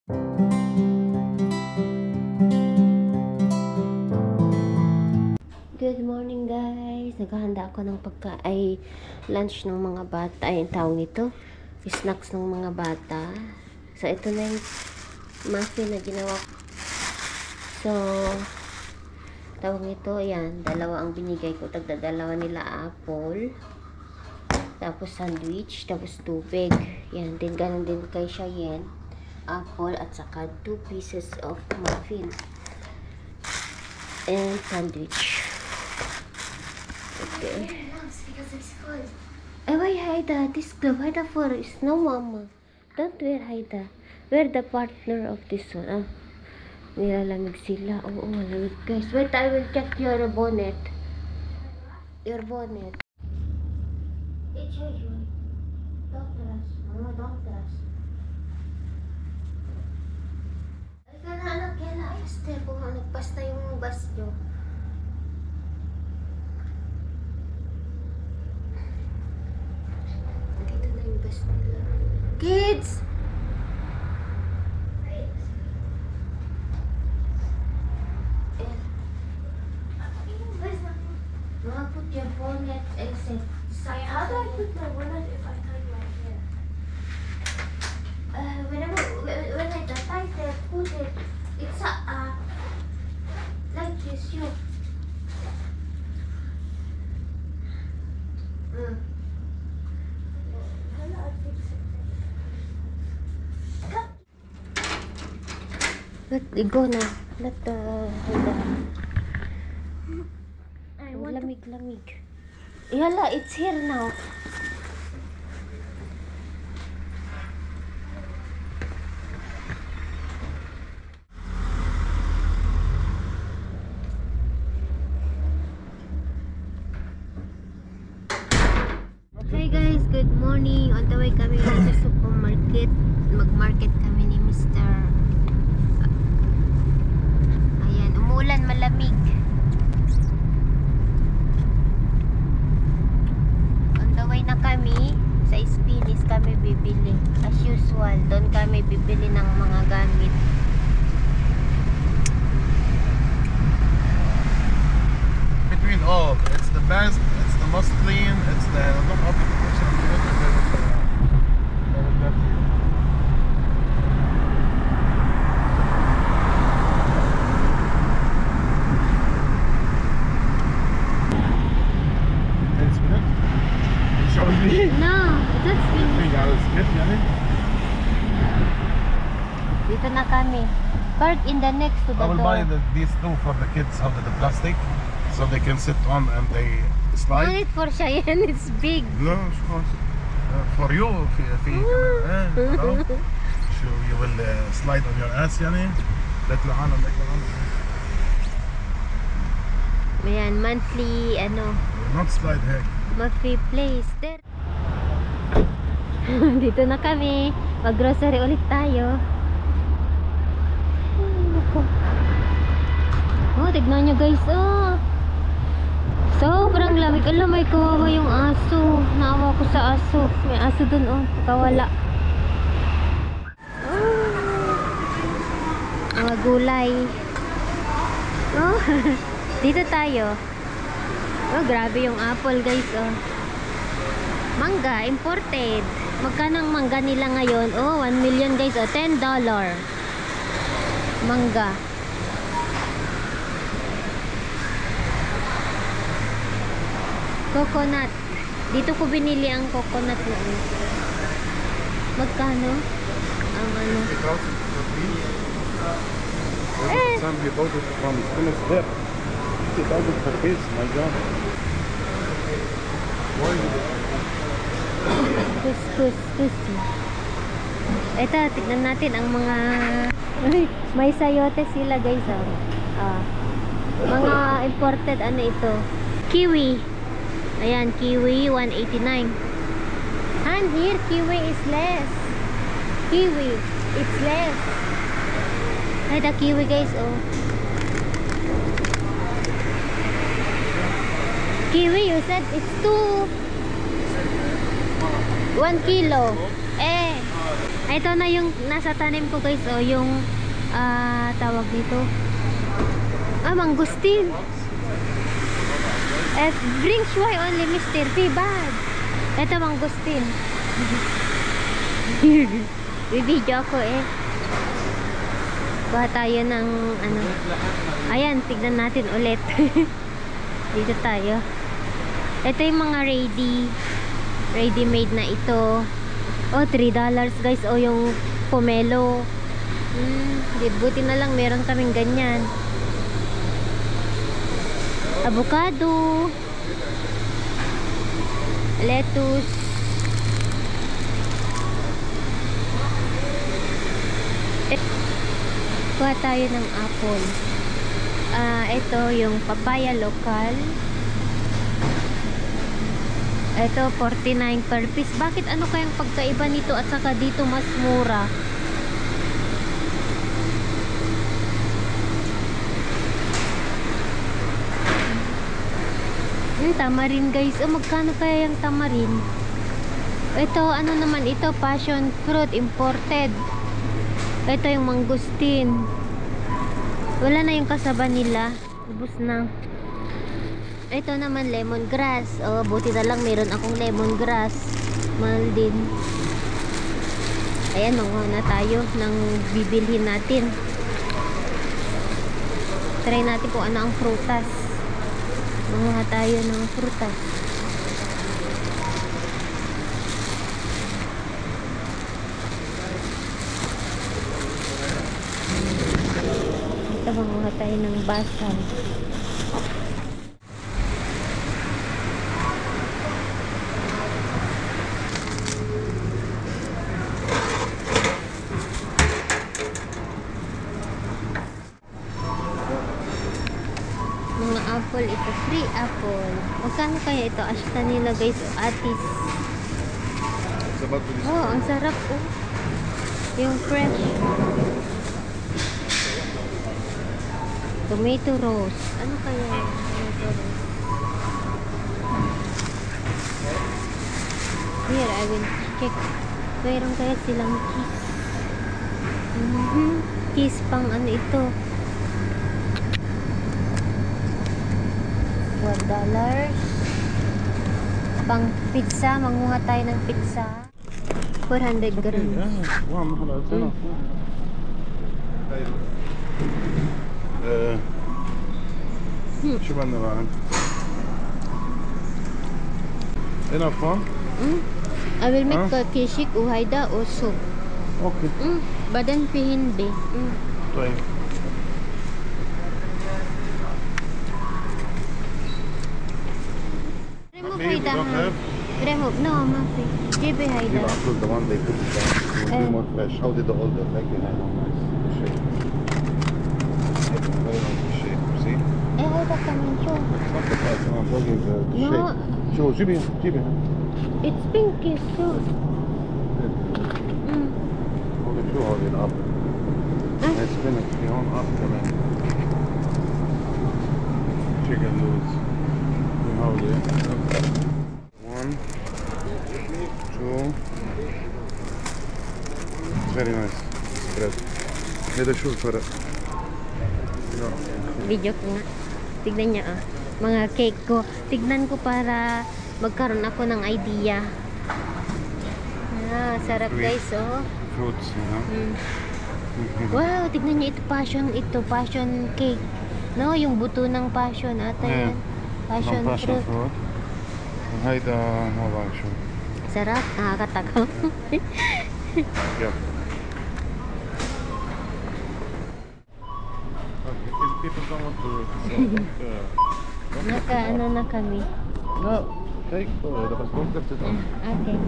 Good morning guys! Naghahanda ako ng lunch ng mga bata. Ay, tawag nito, snacks ng mga bata. So, ito na yung muffin na ginawa ko. So, tawag nito, ayan, dalawa ang binigay ko. Tagdadalawa nila apple. Tapos sandwich, tapos tubig. Yan, din ganun din kay Cheyenne. Apple at saka 2 pieces of muffin. And sandwich. Okay. Because it's cold. Why Haida? This glove, Haida for snow, mama. Don't wear Haida. Wear the partner of this one. Ah, nilalamig sila. Oo, malamig guys. Wait, I will check your bonnet. Your bonnet. It's your Don't trust. Mama, don't trust. Ay, kana anak, kaya ayos din. Kung nagpasta yung bus nyo. Kids! Mama, put your bonnet and set. How do I put my bonnet if I tie my hair? When I tie it, put it. It's like this, you. How do I fix it? Go na. Let I want to... lamig. Yala, it's here now. Okay guys, good morning. On the way kami sa supermarket. Mag-market kami ni Mr. Ayan, umuulan, malamig. On the way na kami sa Spinis kami bibili. As usual, doon kami bibili ng mga gamit. Between all, it's the best, it's the most clean, it's the look up the picture of the No, that's me. Dito na kami. Park in the next to the I will door. buy these two for the kids out of the plastic so they can sit on and they Not slide. it for Cheyenne, it's big. No, of course. For you, so you will slide on your ass, يعني. لا تلعانة لا تلعانة. Ayan, monthly, Not slide heck. monthly place. There. Dito na kami. Mag-grocery ulit tayo. Oh, tignan nyo guys. Oh. Sobrang lamig. Alam, may kawawa yung aso. Naawa ko sa aso. May aso dun, oh. Kawala. Oh. Mga gulay. Oh. Dito tayo. Oh, grabe yung apple guys, oh. Mangga, imported. Magkano ang mangga nila ngayon? Oh, 1 million guys, oh. $10. Mangga. Coconut. Dito ko binili ang coconut na. Magkano? Ang ano? Some people bought it from Spinners there. 50,000 per piece, my God. Why is it? Kus. Ito, tignan natin ang mga may sayote sila guys, oh. Mga imported, ano ito? Kiwi. Ayan, kiwi 189. And here kiwi is less. Kiwi, it's less. Ay, the kiwi guys, oh. Kiwi, you said it's 1 kilo. Ito na yung nasa tanim ko guys. O yung tawag dito. Mangustin. Bring Shuai only Mr. P. Bad. Ito mangustin. Bibidyo ako eh. Kuha tayo ng ano. Ayan, tignan natin ulit. Dito tayo. Ito yung mga ready-made na ito. Oh, $3 guys. Oh, yung pomelo. Buti na lang meron kaming ganyan. Avocado. Lettuce. Kuha tayo ng apple. Ito yung papaya local. Ito 49 per piece. Bakit ano kayang pagkaiba nito at saka dito mas mura? Tamarin guys. Magkano kaya yung tamarin? Ito ano naman ito? Passion fruit imported. Ito yung mangustin. Wala na yung kasaba nila. Ubus na. Ito naman lemongrass. Buti na lang meron akong lemongrass. Mahal din. Ayan, manguha na tayo ng bibilhin natin. Try natin kung ano ang prutas. Manguha tayo ng prutas. Ito, manguha tayo ng basal. Mga apple ito, free apple. Magkano kaya ito? Ashta nila guys, atis. Oh, ang sarap oh. Yung fresh. Tomato rose. Ano kaya yung tomato rose? Here, I will check. Mayroon kaya silang cheese. Cheese pang ano ito? $1. Pang pizza, manguha tayo ng pizza. 400 grams. شو بدنا بعد؟ Enough fun? I will make kishik uhayda o soup. Okay. Badan fi hindi. طيب. Remove hayda. Remove. No, mafi. Jibi hayda. You approve the one they put it down. It will be more fresh. How did the older like it? Nice shape. Very nice shape. See? Hayda kaman siya. Not the price. I'm talking the shape. شو جيبي جيبي. It's pinky soup. هذا شو هذه الأب؟ spinach في هون أب كمان. Chicken loads. هذه. 1, 2. Very nice spread. هذا شو الفرق؟ Video ko nga. Tignan niya mga cake ko. Tignan ko para magkaroon ako ng idea. Sarap guys Fruits, you know? Wow, tignan niyo ito passion cake. No, yung buto ng passion ata yan. Passion fruit. وهيدا ما بعرف شو. Sarap, nakakatakaw. Yeah. People don't want to Naka-ano na kami. No, take the passport it on. Okay.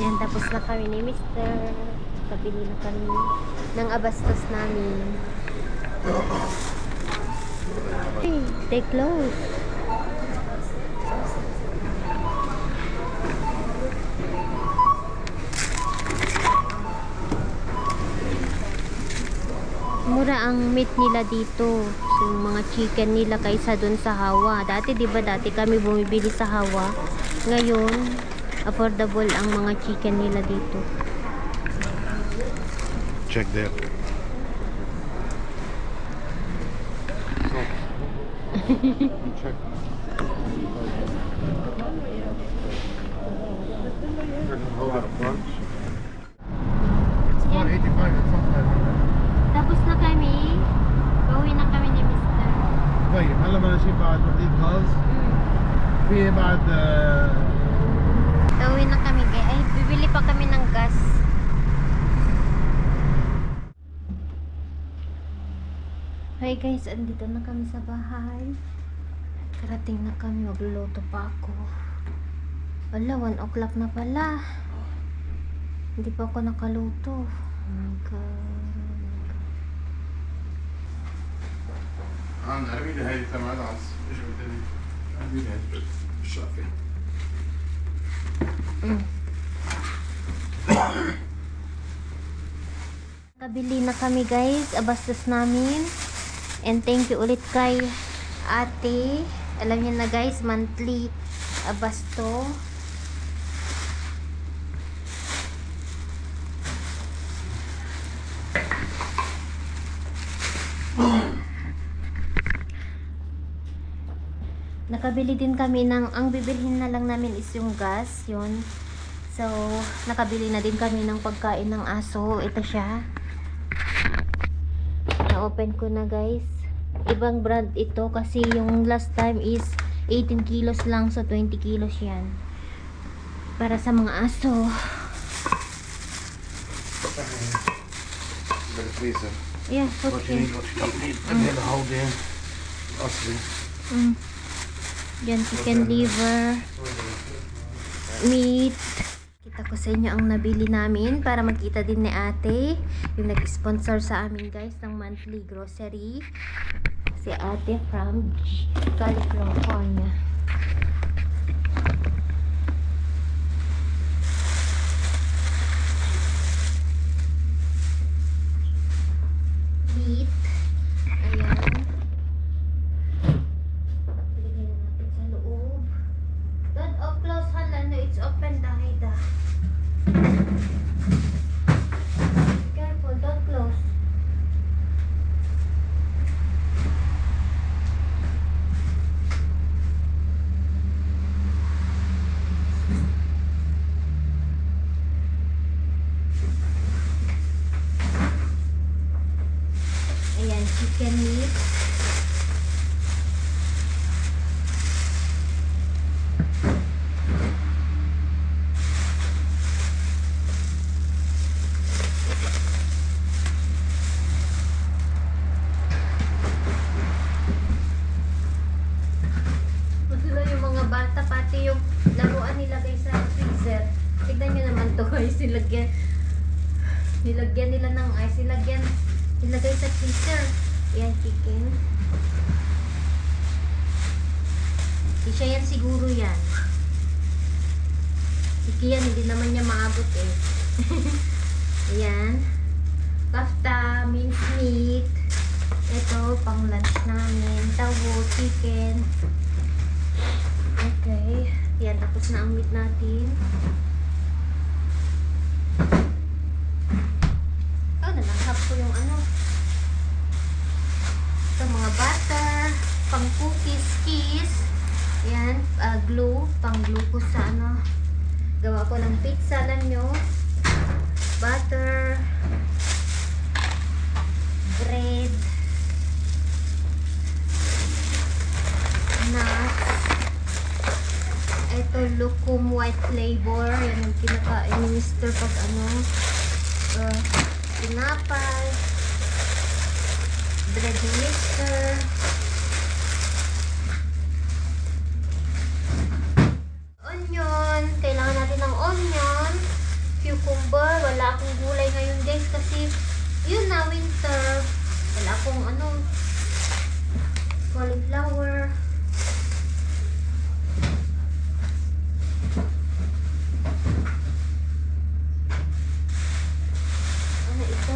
Yan, tapos na kami ni Mr. Kabili na kami ng abastos namin. Hey, take close. Mura ang meat nila dito. Yung mga chicken nila kaysa dun sa Hawa. Dati kami bumibili sa Hawa. Ngayon, affordable ang mga chicken nila dito. check there. Check. Hold it up front. It's 185, it's not 500. Tapos na kami. Pauwi na kami ni Mr. طيب هلا بدنا نشيل بعد مديك غاز في بعد Pauwi na kami guys. Ay, bibili pa kami ng gas. Hi guys, andito na kami sa bahay. Karating na kami, magluluto pa ako. Wala, 1 o'clock na pala. Hindi pa ako nakaluto. Oh my God. أنا أريد هاي تمام عز إيش بدي أريد هاي الشافي. Kabili na kami guys, abastos namin. And thank you ulit kay ate. Alam niyo na guys, monthly abasto. Nakabili din kami ng, ang bibilhin na lang namin is yung gas, yun. So, nakabili na din kami ng pagkain ng aso. Ito siya. Na-open ko na guys. Ibang brand ito kasi yung last time is 18 kilos lang, so 20 kilos yan. Para sa mga aso. بالفريزر. Yeah, put What you in. need, what you don't need. بدي هذا هودي أصلي. Yan, chicken liver, meat. Kita ko sa inyo ang nabili namin para makita din ni ate. Yung nag-sponsor sa amin guys ng monthly grocery. Si ate from California. Meat. Ayan. Close hala, no, it's open Dahida. Careful, don't close. Ayan, chicken meat. Bata pati yung laruan nilagay sa freezer. Tignan nyo naman to guys, nilagyan nila ng ice, nilagay sa freezer. Yan, chicken. Isya yan siguro yan. Sige yan, hindi naman niya maabot eh. Ayan. Kafta, minced meat. Ito, pang lunch namin. Tabo, chicken. Okay. Yan, tapos na ang meat natin. Oh, nalanghap ko yung ano. Ito, mga butter, pang cookies, kiss. Yan, glue, pang glue ko sa ano. Gawa ko ng pizza, alam nyo. Butter. Bread. Nuts. Ito, Lucum white flavor. Yan yung kinakain ni Mr. pag ano. Tinapay. Bread ni Mr. Onion. Kailangan natin ng onion. Cucumber. Wala akong gulay ngayon guys kasi yun na, winter. Wala akong ano, cauliflower.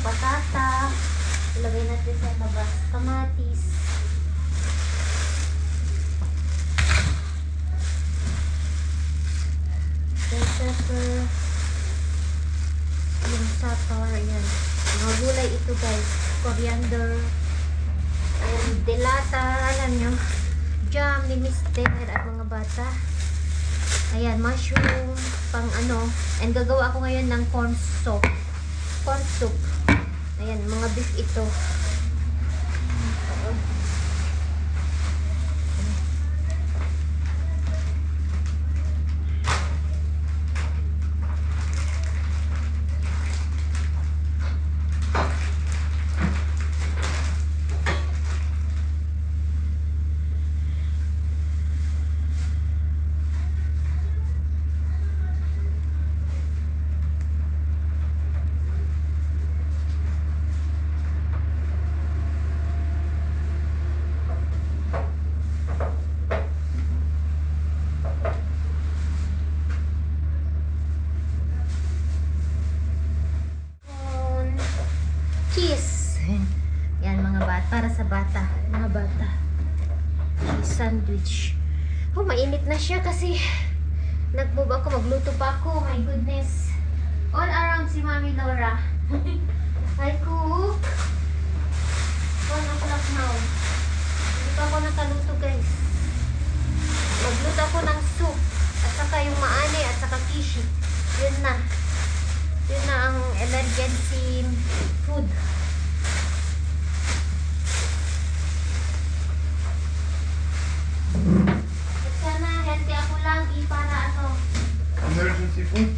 Patata. Ilagay natin sa labas. Kamatis. Bell pepper. Yung satar. Yan. Mga gulay ito guys. Coriander. And delata. Alam nyo. Jam ni Mister at mga bata. Ayan, mushroom. Pang ano. And gagawa ako ngayon ng corn soup. Corn soup. Ayan, mga beef ito. Cheese. Yan mga bata. Para sa bata. Mga bata. Cheese sandwich. Oh, mainit na siya kasi nag-move ako. Magluto pa ako. My goodness. All around si Mami Laura. I cook. 1 o'clock now. Hindi pa ako nakaluto guys. Magluto ako ng soup. At saka yung maani at saka kishi. Yun na. Yun na ang emergency food. At sana healthy ako lagi para ano. Emergency food?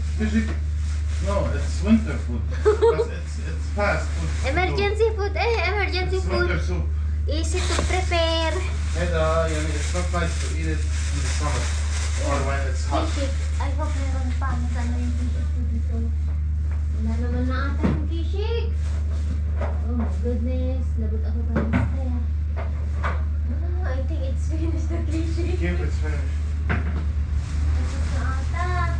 No, it's winter food. Because it's fast food. Emergency food. Emergency It's food. winter soup. Easy to prepare. It's not nice to eat it in the summer or when it's hot. Kishik. I hope meron pa. Masama yung kishik ko dito. Wala naman na ata yung kishik. Oh my goodness. Lagot ako pa yung kaya. I think it's finished the kishik. Keep it's finished. Tapos na ata.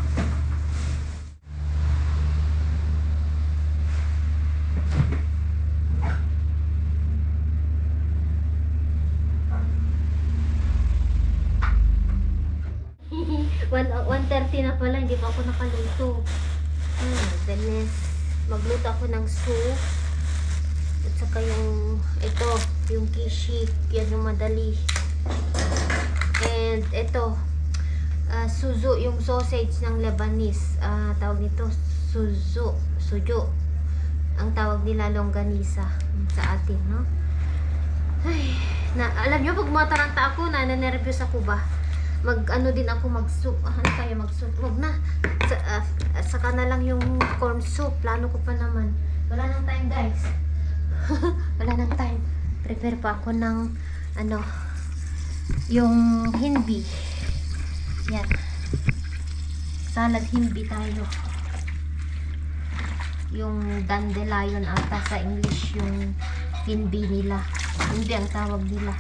One 1:30 na pala, hindi pa ako nakaluto. Goodness. Magluto ako ng soup. At saka yung, ito, yung kishik. Yan yung madali. And ito, suzu, yung sausage ng Lebanese. Tawag nito, suju. Ang tawag nila longganisa sa atin, no? Ay, alam nyo, pag mataranta ako, nanenervyos ako ba? Mag-ano din ako, mag-soup. Ano kaya mag-soup? Huwag na. Saka na lang yung corn soup. Plano ko pa naman. Wala nang time, guys. Wala nang time. Prepare pa ako ng, ano, yung hindi. Yan. Salad hindi tayo. Yung dandelion ata sa English, yung hindi nila. Hindi ang tawag nila.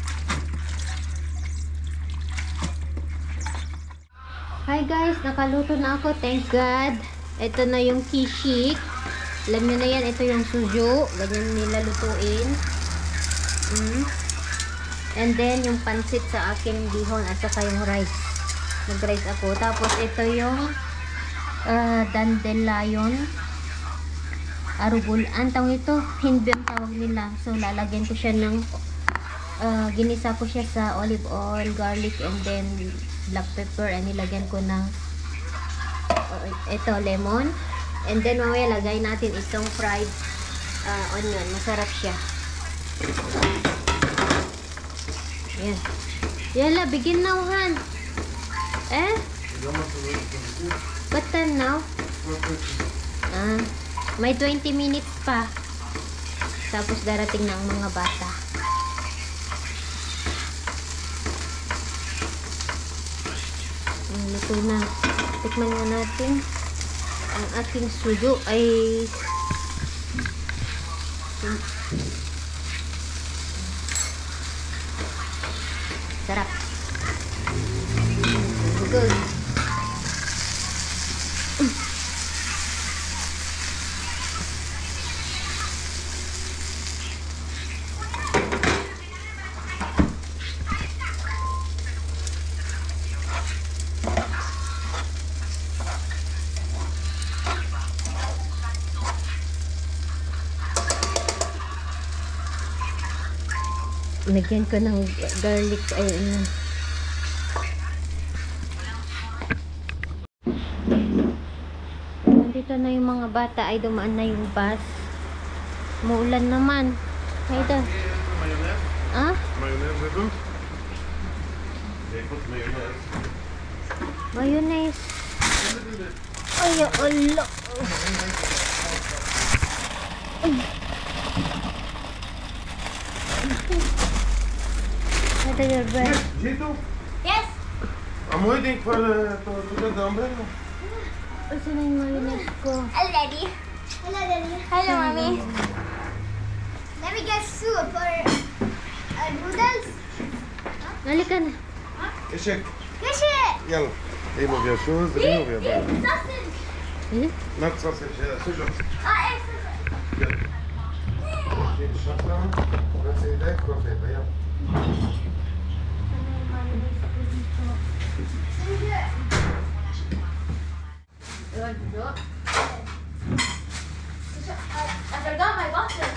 Hi guys, nakaluto na ako. Thank God. Ito na yung kishik. Alam nyo na yan, ito yung suju. Ganyan nila lutuin. And then yung pansit sa aking bihon at saka yung rice. Nag-rice ako. Tapos ito yung dandelion. Arugul. Ang tawag ito, hindi ang tawag nila. So lalagyan ko siya ng ginisa ko siya sa olive oil, garlic, and then black pepper, and nilagyan ko ng ito, lemon, and then mamaya lagay natin itong fried onion. Masarap siya. Yan. Yala, begin now, Han. What time now? May 20 minutes pa. Tapos darating na ang mga bata. Luto na. Tikman nga natin. Ang ating suju ay sarap. Good. Nagyan ko ng garlic. Ay, Nandito na yung mga bata. Ay, dumaan na yung bus. Muulan naman. Ay, ito. Mayonaise? Ah? Mayonaise with them? They put mayonnaise. Mayonnaise. Ay, Allah. Ito yung bread. Jito, Yes. I'm waiting for to get the umbrella. Ito na yung mayonnaise ko. Hello, Daddy. Hello, Daddy. Hello, Mommy. Let me get soup or noodles. Halika na. Ishek, Fish it. يلا. Remove your shoes, remove your bag. Sausage. Eh? Not sausage, سجق. Egg. يلا. شيل الشطة. بس ايدك كوفيتا يلا. I forgot my bottle.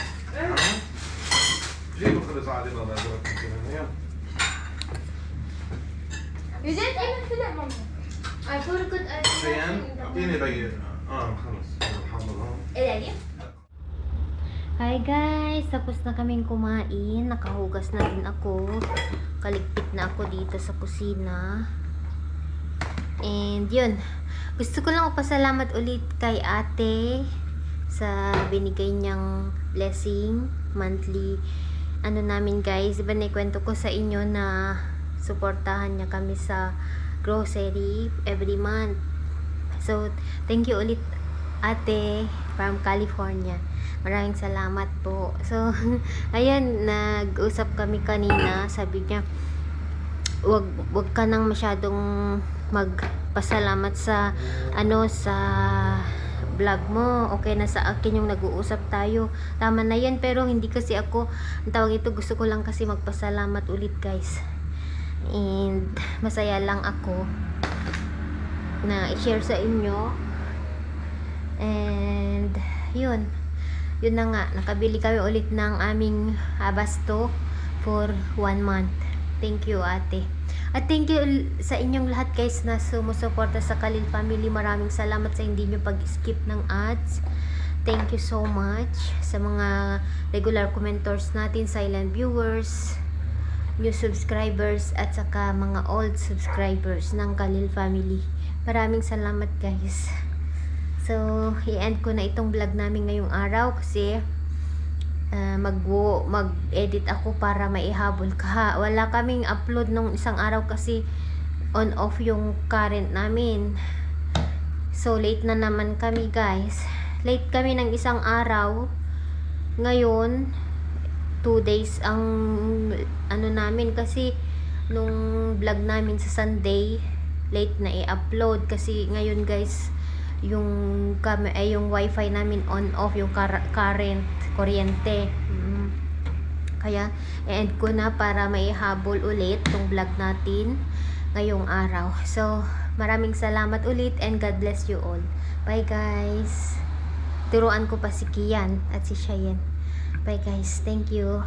جيبوا خبز عادي الله يجزاك خير. يلا. You didn't even fill it, Mommy. I forgot. سيان اعطيني باقي خلص حاضر. Daddy. Hi guys! Tapos na kaming kumain. Nakahugas na din ako. Kaligpit na ako dito sa kusina. And yun. Gusto ko lang pasalamat ulit kay ate sa binigay niyang blessing. Monthly. Ano namin guys. Diba naikwento ko sa inyo na suportahan niya kami sa grocery every month. So, thank you ulit ate from California. Maraming salamat po. So, ayan, nag-usap kami kanina. Sabi niya, wag ka nang masyadong magpasalamat sa sa vlog mo. Okay na sa akin yung nag-uusap tayo. Tama na yan, pero hindi kasi ako, ang tawag ito, gusto ko lang kasi magpasalamat ulit guys. And masaya lang ako na i-share sa inyo. And yun na nga, nakabili kami ulit ng aming abasto for 1 month. Thank you ate. At thank you sa inyong lahat guys na sumusuporta sa Khalil family. Maraming salamat sa hindi nyo pag-skip ng ads. Thank you so much sa mga regular commentors natin, silent viewers, new subscribers, at saka mga old subscribers ng Khalil family. Maraming salamat guys. So, i-end ko na itong vlog namin ngayong araw kasi mag-edit ako para maihabol ka. Wala kaming upload nung isang araw kasi on off yung current namin. So, late na naman kami guys. Late kami ng isang araw. Ngayon, 2 days ang namin kasi nung vlog namin sa Sunday, late na i-upload kasi ngayon guys, yung wifi namin on off, yung kuryente. Kaya i-end ko na para maihabol ulit tong vlog natin ngayong araw. So maraming salamat ulit and God bless you all. Bye guys. Turuan ko pa si Kian at si Cheyenne. Bye guys. Thank you.